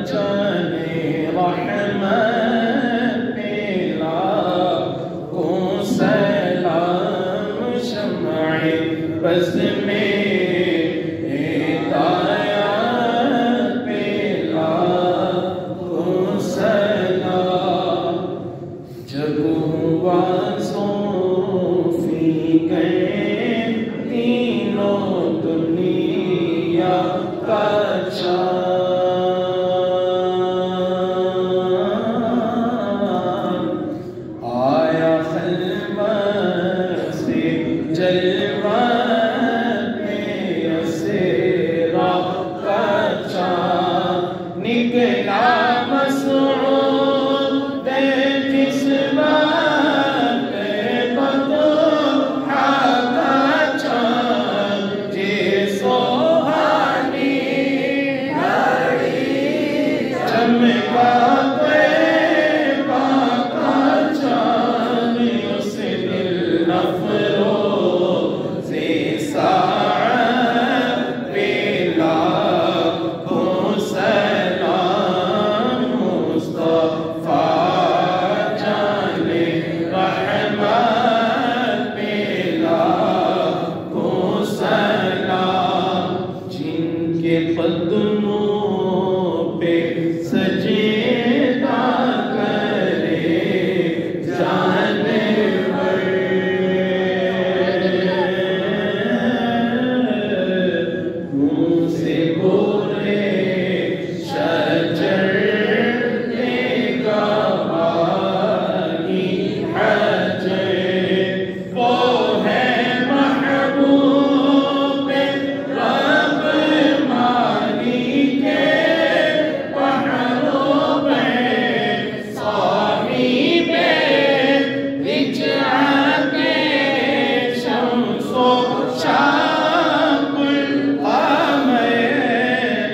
जाने रहमत मिला को सलाम शम्अ बज़्म में हिदायत मिला को सलाम जब हुआ सोफी गए तीनों दुनिया का आया खलवत से जलवत में असेरा का चाँद निकला मसऊद जिस्मत में बतूहा का चाँद जे सोहानी घड़ी चमका कदमों पे सजदा करे जानवर मुँह से बोले शजर ने गवाही हजर वो है महबूब रब मानी के पहरों में साहिबे रिजआते शम्सो शाकुल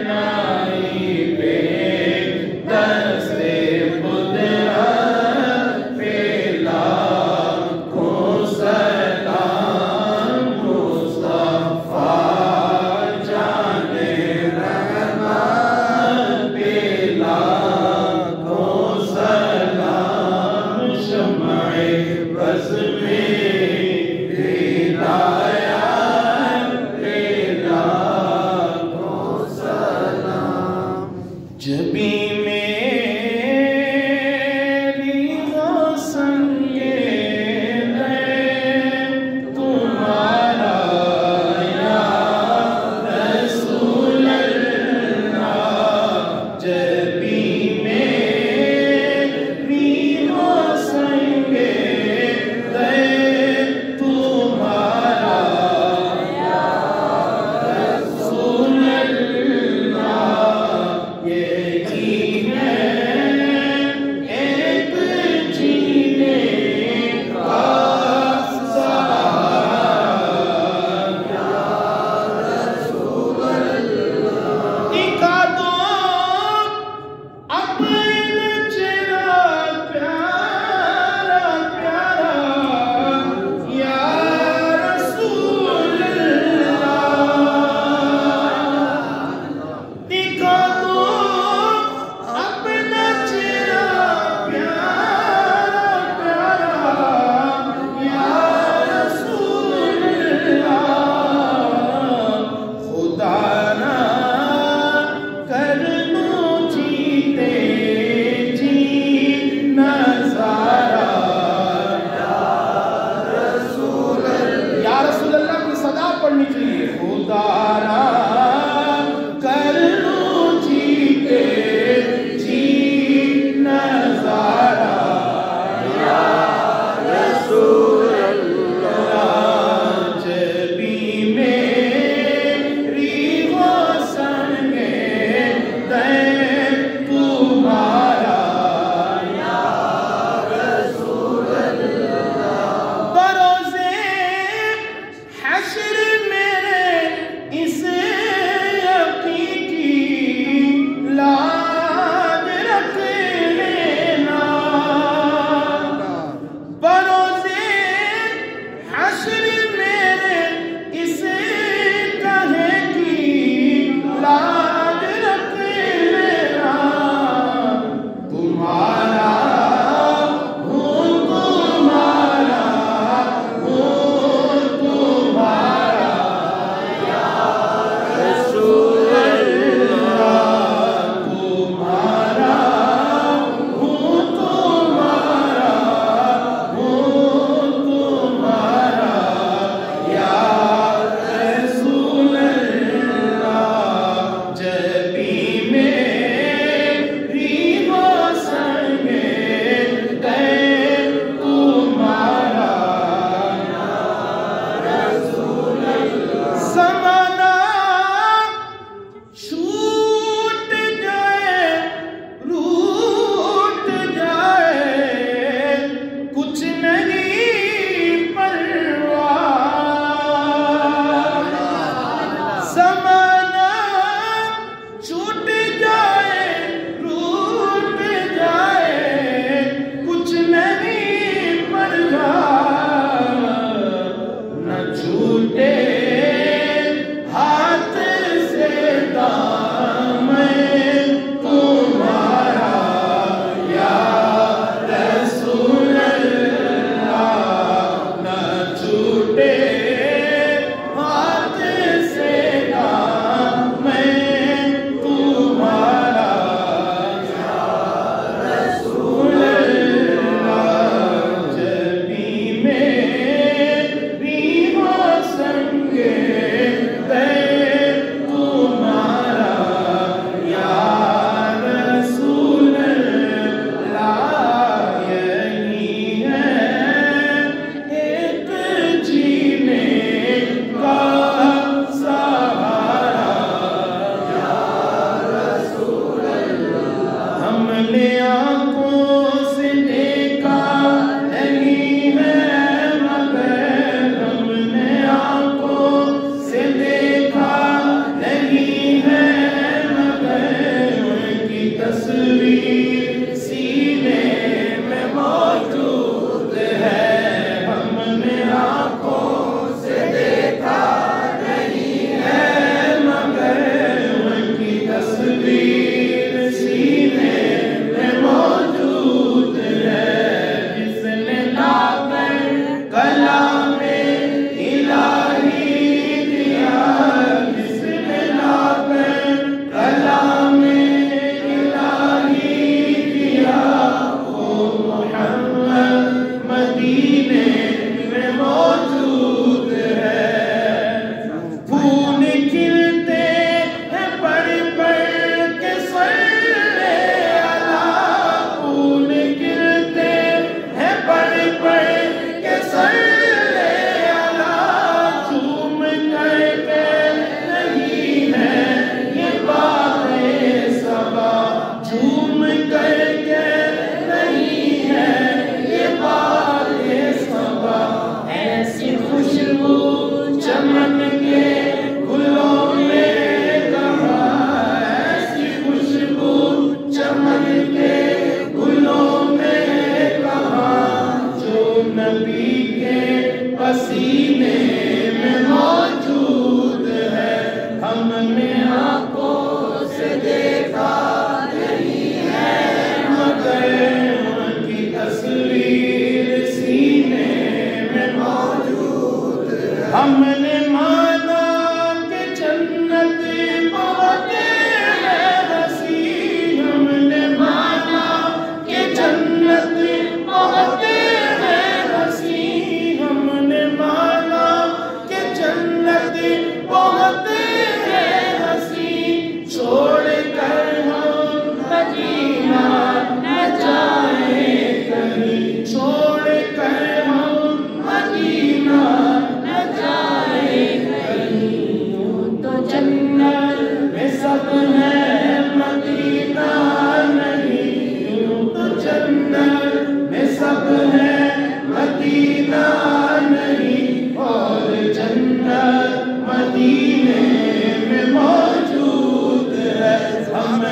नाइबे दस्ते कुदरत पे लाखों सलाम मुस्तफा जाने रहमत पे लाखों सलाम शम्अ बज़्म में हिदायत पे लाखों सलाम जबी मेरी हो संगे तुम्हारा या रसूल अल्लाह जबी मेरी हो संगे तुम्हारा या रसूल अल्लाह यही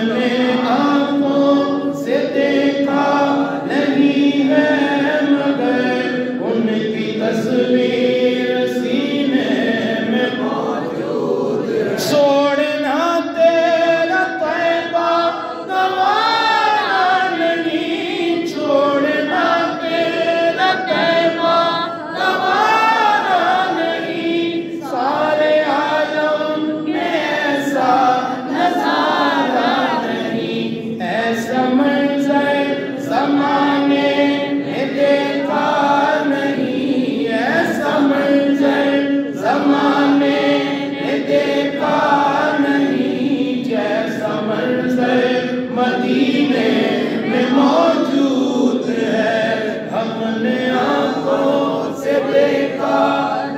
हमने आंखों से देखा नहीं है मगर उनकी तस्वीर सीने में मौजूद है। छोड़ना तेरा तैबा गवारा नहीं, छोड़ना तेरा तैबा गवारा नहीं। सारे आलम में ऐसा नजारा नहीं, ऐसा मंजर ज़माने ने देखा नहीं, ऐसा मंजर ज़माने ने देखा नहीं। जैसा मंजर मदीने में मौजूद है, हमने आंखों से देखा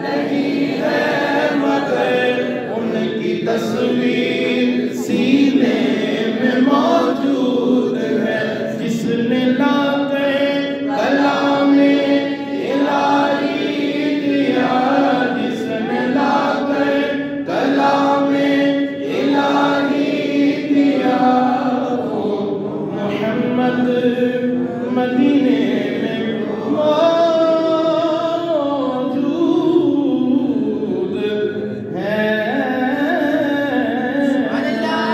नहीं है मगर उनकी तस्वीर सीने में मौजूद है। जिसने लाकर कलामे इलाही दिया, जिसने लाकर कलामे इलाही दिया, वो मोहम्मद मदीने में मौजूद है। अल्लाह